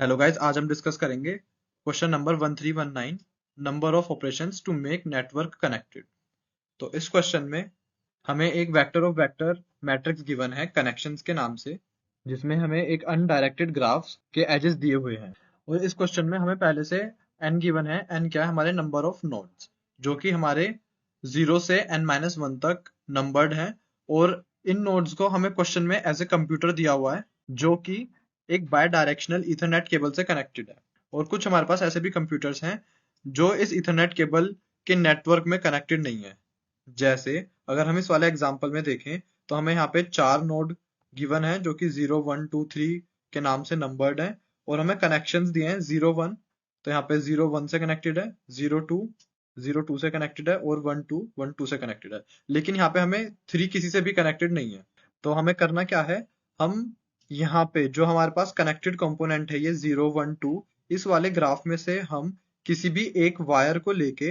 Hello guys, आज हम discuss करेंगे question number 1319, number of operations to make network connected. तो इस क्वेश्चन में हमें एक vector of vector matrix given है कनेक्शंस के नाम से, जिसमें हमें एक अनडायरेक्टेड ग्राफ्स के एजेस दिए हुए हैं। और इस क्वेश्चन में हमें पहले से n गिवन है। n क्या है? हमारे नंबर ऑफ नोड्स, जो कि हमारे 0 से n-1 तक नंबर्ड हैं। और इन नोड्स को हमें क्वेश्चन में एज ए कंप्यूटर दिया हुआ है, जो कि एक बाय डायरेक्शनल इथरनेट केबल से कनेक्टेड है। और कुछ हमारे पास ऐसे भी कंप्यूटर्स हैं जो इस इथरनेट केबल के नेटवर्क में कनेक्टेड नहीं है। जैसे अगर हम इस वाले एग्जांपल में देखें तो हमें यहाँ पे 4 नोड गिवन है, जो कि 0 1 2 3 के नाम से नंबर्ड है। और हमें कनेक्शंस दिए हैं 0 1, तो यहाँ पे 0 1 से कनेक्टेड है, 0 2 0 2 से कनेक्टेड है, और 1 2 1 2 से कनेक्टेड है। लेकिन यहाँ पे हमें 3 किसी से भी कनेक्टेड नहीं है। तो हमें करना क्या है, हम यहाँ पे जो हमारे पास कनेक्टेड कंपोनेंट है ये 0 1 2, इस वाले ग्राफ में से हम किसी भी एक वायर को लेके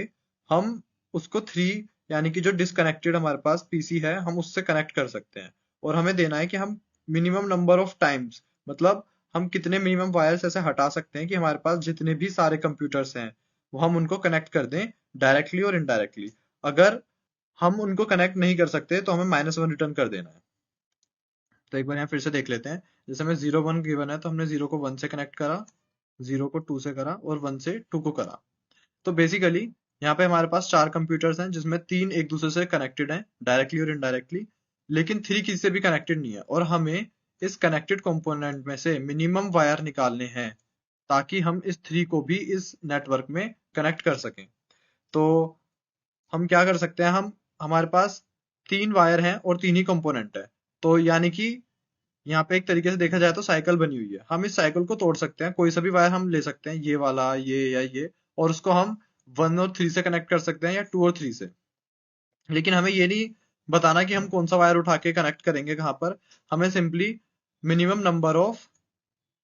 हम उसको 3, यानी कि जो डिसकनेक्टेड हमारे पास पीसी है, हम उससे कनेक्ट कर सकते हैं। और हमें देना है कि हम मिनिमम नंबर ऑफ टाइम्स, मतलब हम कितने मिनिमम वायर्स ऐसे हटा सकते हैं कि हमारे पास जितने भी सारे कंप्यूटर्स हैं वो हम उनको कनेक्ट कर दें, डायरेक्टली और इनडायरेक्टली। अगर हम उनको कनेक्ट नहीं कर सकते तो हमें -1 रिटर्न कर देना है। तो एक बार यहाँ फिर से देख लेते हैं। जैसे हमें 0 1 गिवन है, तो हमने 0 को 1 से कनेक्ट करा, 0 को 2 से करा, और 1 से 2 को करा। तो बेसिकली यहाँ पे हमारे पास 4 कंप्यूटर्स हैं, जिसमें 3 एक दूसरे से कनेक्टेड हैं डायरेक्टली और इनडायरेक्टली, लेकिन 3 किसी से भी कनेक्टेड नहीं है। और हमें इस कनेक्टेड कंपोनेंट में से मिनिमम वायर निकालने हैं, ताकि हम इस 3 को भी इस नेटवर्क में कनेक्ट कर सकें। तो हम क्या कर सकते हैं, हम हमारे पास 3 वायर हैं और 3 ही कंपोनेंट है। तो यानी कि यहाँ पे एक तरीके से देखा जाए तो साइकिल बनी हुई है। हम इस साइकिल को तोड़ सकते हैं, कोई सा भी वायर हम ले सकते हैं, ये वाला, ये या ये, और उसको हम 1 और 3 से कनेक्ट कर सकते हैं, या 2 और 3 से। लेकिन हमें ये नहीं बताना कि हम कौन सा वायर उठा के कनेक्ट करेंगे कहाँ पर। हमें simply minimum number of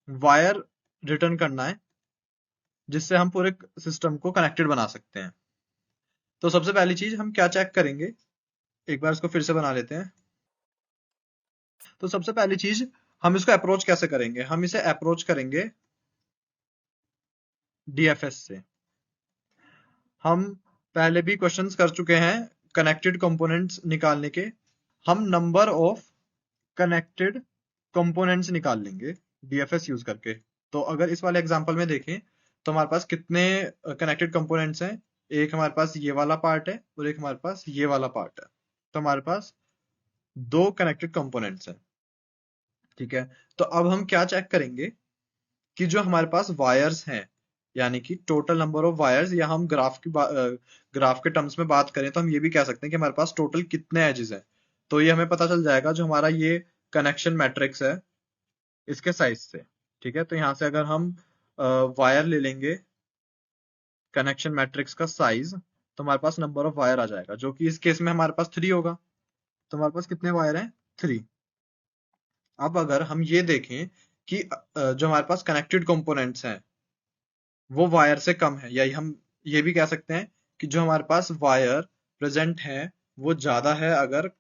wire return करना है, जिससे हम पूरे सिस्टम को कनेक्टेड बना सकते हैं। तो सबसे पहली चीज हम क्या चेक करेंगे, एक बार इसको फिर से बना लेते हैं। तो सबसे पहली चीज, हम इसको अप्रोच कैसे करेंगे? हम इसे अप्रोच करेंगे डीएफएस से। हम पहले भी क्वेश्चंस कर चुके हैं कनेक्टेड कंपोनेंट्स निकालने के। हम नंबर ऑफ कनेक्टेड कंपोनेंट्स निकाल लेंगे डीएफएस यूज करके। तो अगर इस वाले एग्जांपल में देखें तो हमारे पास कितने कनेक्टेड कंपोनेंट्स हैं? एक हमारे पास ये वाला पार्ट है और एक हमारे पास ये वाला पार्ट है। तो हमारे पास 2 कनेक्टेड कंपोनेंट्स हैं। ठीक है, तो अब हम क्या चेक करेंगे कि जो हमारे पास वायर्स हैं, यानी कि टोटल नंबर ऑफ वायर्स, या हम ग्राफ के टर्म्स में बात करें तो हम ये भी कह सकते हैं कि हमारे पास टोटल कितने एजेस हैं। तो ये हमें पता चल जाएगा जो हमारा ये कनेक्शन मैट्रिक्स है, इसके साइज से। ठीक है, तो यहाँ से अगर हम वायर ले लेंगे कनेक्शन मैट्रिक्स का साइज, तो हमारे पास नंबर ऑफ वायर आ जाएगा, जो कि इस केस में हमारे पास 3 होगा। तो हमारे पास कितने वायर हैं? 3। अब अगर हम ये देखें कि जो हमारे पास कनेक्टेड कंपोनेंट्स हैं वो वायर से कम है, या हम ये भी कह सकते हैं कि जो हमारे पास वायर प्रेजेंट है वो ज्यादा है अगर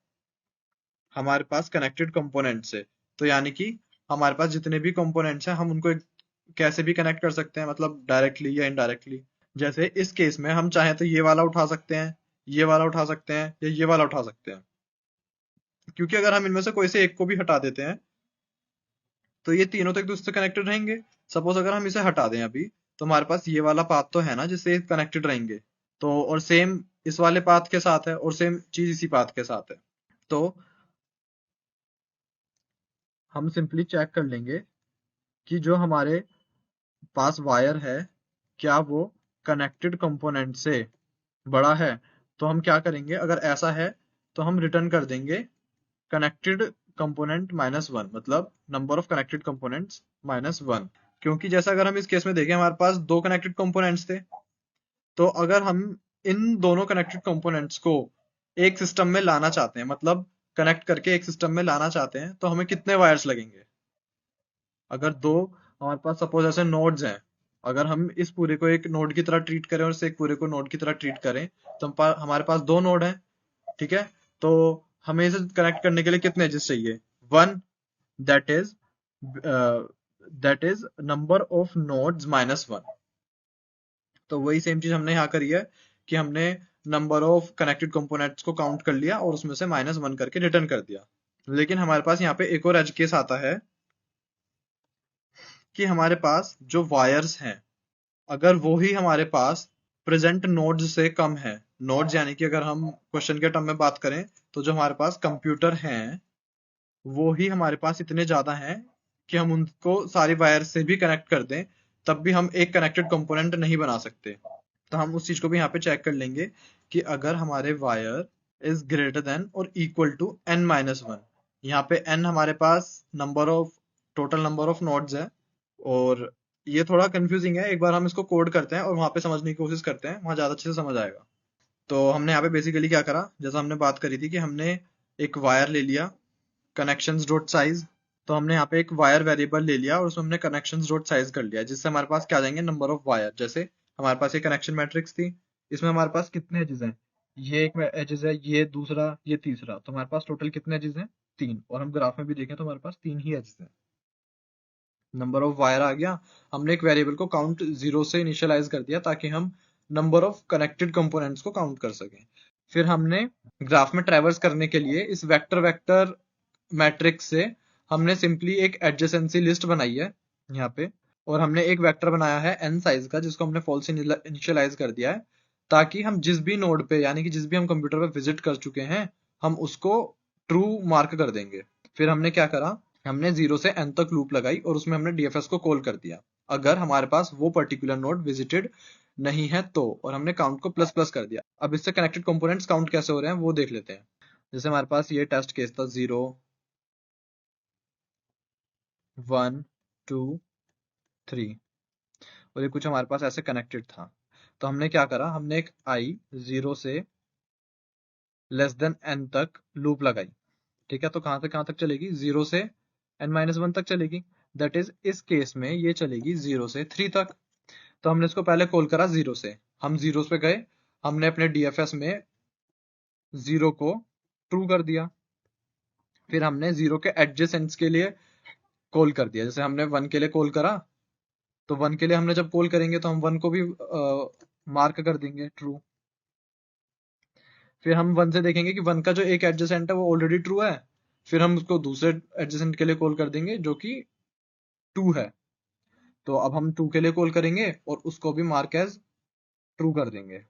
हमारे पास कनेक्टेड कंपोनेंट से। तो यानी कि हमारे पास जितने भी कंपोनेंट्स हैं हम उनको कैसे भी कनेक्ट कर सकते हैं, मतलब डायरेक्टली या इनडायरेक्टली। जैसे इस केस में हम चाहें तो ये वाला उठा सकते हैं, ये वाला उठा सकते हैं, या ये वाला उठा सकते हैं। क्योंकि अगर हम इनमें से कोई से एक को भी हटा देते हैं तो ये तीनों तो एक दूसरे से कनेक्टेड रहेंगे। सपोज अगर हम इसे हटा दें अभी, तो हमारे पास ये वाला पाथ तो है ना जिससे कनेक्टेड रहेंगे। तो और सेम इस वाले पाथ के साथ है, और सेम चीज इसी पाथ के साथ है। तो हम सिंपली चेक कर लेंगे कि जो हमारे पास वायर है क्या वो कनेक्टेड कंपोनेंट से बड़ा है। तो हम क्या करेंगे, अगर ऐसा है तो हम रिटर्न कर देंगे कनेक्टेड कंपोनेंट -1, मतलब नंबर ऑफ कनेक्टेड कंपोनेंट्स -1। क्योंकि जैसा अगर हम इस केस में देखें हमारे पास 2 कनेक्टेड कंपोनेंट्स थे। तो अगर हम इन दोनों कनेक्टेड कंपोनेंट्स को एक सिस्टम में लाना चाहते हैं, मतलब कनेक्ट करके एक सिस्टम में लाना चाहते हैं, तो हमें कितने वायर्स लगेंगे? अगर दो हमारे पास सपोज ऐसे नोड्स हैं, अगर हम इस पूरे को एक नोड की तरह ट्रीट करें और इस एक पूरे को नोड की तरह ट्रीट करें, तो हमारे पास 2 नोड हैं। ठीक है, तो हमें इसे कनेक्ट करने के लिए कितने एजेस चाहिए? 1, that is that is number of nodes -1। तो वही सेम चीज हमने यहाँ करी है कि हमने नंबर ऑफ कनेक्टेड कंपोनेंट्स को काउंट कर लिया और उसमें से -1 करके रिटर्न कर दिया। लेकिन हमारे पास यहाँ पे एक और एज केस आता है कि हमारे पास जो वायर्स हैं, अगर वो ही हमारे पास प्रेजेंट नोड्स से कम है, नोड्स यानी कि अगर हम क्वेश्चन के टर्म में बात करें तो जो हमारे पास कंप्यूटर हैं वो ही हमारे पास इतने ज्यादा हैं कि हम उनको सारी वायर से भी कनेक्ट कर दें, तब भी हम एक कनेक्टेड कंपोनेंट नहीं बना सकते। तो हम उस चीज को भी यहाँ पे चेक कर लेंगे कि अगर हमारे वायर इज ग्रेटर देन और इक्वल टू n-1, यहाँ पे n हमारे पास टोटल नंबर ऑफ नोड्स है। और ये थोड़ा कंफ्यूजिंग है, एक बार हम इसको कोड करते हैं और वहां पे समझने की कोशिश करते हैं, वहां ज्यादा अच्छे से समझ आएगा। तो हमने यहाँ पे बेसिकली क्या करा, जैसा हमने बात करी थी कि हमने एक वायर ले लिया कनेक्शंस डॉट साइज। तो हमने यहाँ पे एक वायर वेरिएबल ले लिया और उसमें हमने कनेक्शंस डॉट साइज कर लिया, जिससे हमारे पास क्या आ जाएंगे, नंबर ऑफ वायर। जैसे हमारे पास एक कनेक्शन मैट्रिक्स थी, इसमें हमारे पास कितने एजेस हैं, ये एक एजेस है, ये दूसरा, ये तीसरा, तो हमारे पास टोटल कितने एजेस हैं, 3। और हम ग्राफ में भी देखें तो हमारे पास 3 ही एजेस हैं। नंबर ऑफ वायर आ गया, हमने एक वेरिएबल को काउंट 0 से इनिशियलाइज कर दिया ताकि हम नंबर ऑफ कनेक्टेड कंपोनेंट्स को काउंट कर सकें। फिर हमने ग्राफ में ट्रैवर्स करने के लिए इस वेक्टर वेक्टर मैट्रिक्स से हमने सिंपली एक एडजेसेंसी लिस्ट बनाई है यहाँ पे, और हमने एक वेक्टर बनाया है n साइज का जिसको हमने फॉल्स इनिशियलाइज कर दिया है, ताकि हम जिस भी नोड पे यानी कि जिस भी हम कंप्यूटर पे विजिट कर चुके हैं हम उसको ट्रू मार्क कर देंगे। फिर हमने क्या करा, हमने 0 से n तक लूप लगाई और उसमें हमने डीएफएस को कॉल कर दिया अगर हमारे पास वो पर्टिकुलर नोड विजिटेड नहीं है तो, और हमने काउंट को प्लस प्लस कर दिया। अब इससे कनेक्टेड कंपोनेंट्स काउंट कैसे हो रहे हैं वो देख लेते हैं। जैसे हमारे पास ये टेस्ट केस था 0 1 2 3, और ये कुछ हमारे पास ऐसे कनेक्टेड था। तो हमने क्या करा, हमने एक i 0 से लेस देन n तक लूप लगाई। ठीक है, तो कहां से कहां तक चलेगी, 0 से n-1 तक चलेगी। दैट इज इस केस में ये चलेगी 0 से 3 तक। तो हमने इसको पहले कॉल करा 0 से, हम 0 पे गए, हमने अपने डीएफएस में 0 को ट्रू कर दिया। फिर हमने 0 के एडजेसेंट्स के लिए कॉल कर दिया, जैसे हमने 1 के लिए कॉल करा, तो 1 के लिए हमने जब कॉल करेंगे तो हम 1 को भी मार्क कर देंगे ट्रू। फिर हम 1 से देखेंगे कि 1 का जो एक एडजेसेंट है वो ऑलरेडी ट्रू है, फिर हम उसको दूसरे एडजेसेंट के लिए कॉल कर देंगे जो कि 2 है। तो अब हम 2 के लिए कॉल करेंगे और उसको भी मार्क एज ट्रू कर देंगे।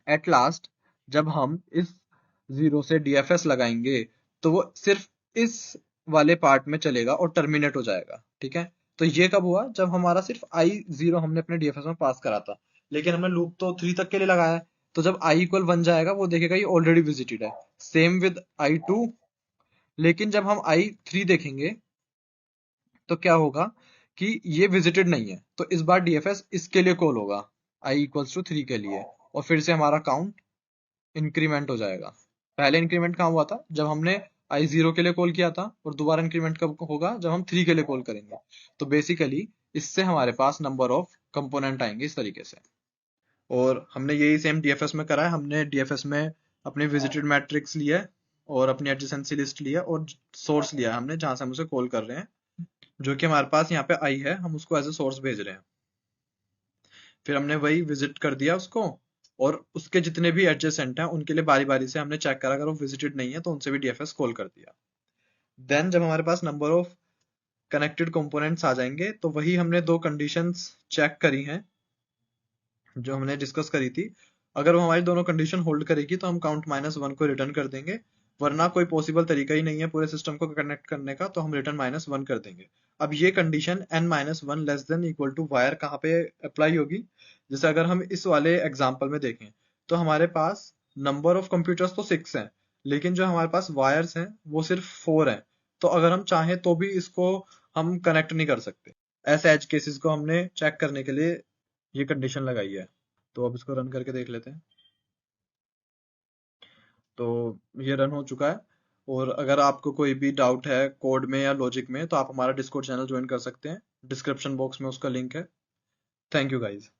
एट लास्ट जब हम इस 0 से डीएफएस लगाएंगे तो वो सिर्फ इस वाले पार्ट में चलेगा और टर्मिनेट हो जाएगा। ठीक है, तो ये कब हुआ, जब हमारा सिर्फ i0 हमने अपने डीएफएस में पास करा था, लेकिन हमने लूप तो 3 तक के लिए लगाया है। तो जब i इक्वल 1 जाएगा वो देखेगा ये ऑलरेडी विजिटेड है। सेम विद i2, लेकिन जब हम i3 देखेंगे तो क्या होगा कि ये विजिटेड नहीं है, तो इस बार डीएफएस इसके लिए कॉल होगा i इक्वल्स टू 3 के लिए, और फिर से हमारा काउंट इंक्रीमेंट हो जाएगा। पहले इंक्रीमेंट कहाँ हुआ था, जब हमने i0 के लिए कॉल किया था, और दोबारा इंक्रीमेंट कब होगा, जब हम 3 के लिए कॉल करेंगे। तो बेसिकली इससे हमारे पास नंबर ऑफ कंपोनेंट आएंगे इस तरीके से। और हमने यही सेम डीएफएस में करा है, हमने डीएफएस में अपनी विजिटेड मैट्रिक्स लिया है और अपनी एडजेसेंसी लिस्ट लिया और सोर्स लिया है हमने जहां से हम उसे कॉल कर रहे हैं, जो कि हमारे पास यहाँ पे आई है, हम उसको एज ए सोर्स भेज रहे हैं। फिर हमने वही विजिट कर दिया उसको, और उसके जितने भी एडजेसेंट हैं उनके लिए बारी बारी से हमने चेक करा, अगर वो विजिटेड नहीं है तो उनसे भी डीएफएस कॉल कर दिया। देन जब हमारे पास नंबर ऑफ कनेक्टेड कंपोनेंट्स आ जाएंगे तो वही हमने दो कंडीशंस चेक करी हैं जो हमने डिस्कस करी थी। अगर वो हमारी दोनों कंडीशन होल्ड करेगी तो हम काउंट -1 को रिटर्न कर देंगे, वरना कोई पॉसिबल तरीका ही नहीं है पूरे सिस्टम को कनेक्ट करने का, तो हम रिटर्न -1 कर देंगे। अब ये condition n-1 less than equal to wire कहाँ पे अप्लाई होगी, जैसे अगर हम इस वाले एग्जांपल में देखें तो हमारे पास नंबर ऑफ कंप्यूटर्स तो 6 हैं, लेकिन जो हमारे पास वायर्स हैं वो सिर्फ 4 हैं। तो अगर हम चाहें तो भी इसको हम कनेक्ट नहीं कर सकते। ऐसे एज केसेस को हमने चेक करने के लिए ये कंडीशन लगाई है। तो अब इसको रन करके देख लेते हैं। तो ये रन हो चुका है, और अगर आपको कोई भी डाउट है कोड में या लॉजिक में तो आप हमारा डिस्कॉर्ड चैनल ज्वाइन कर सकते हैं, डिस्क्रिप्शन बॉक्स में उसका लिंक है। Thank you guys.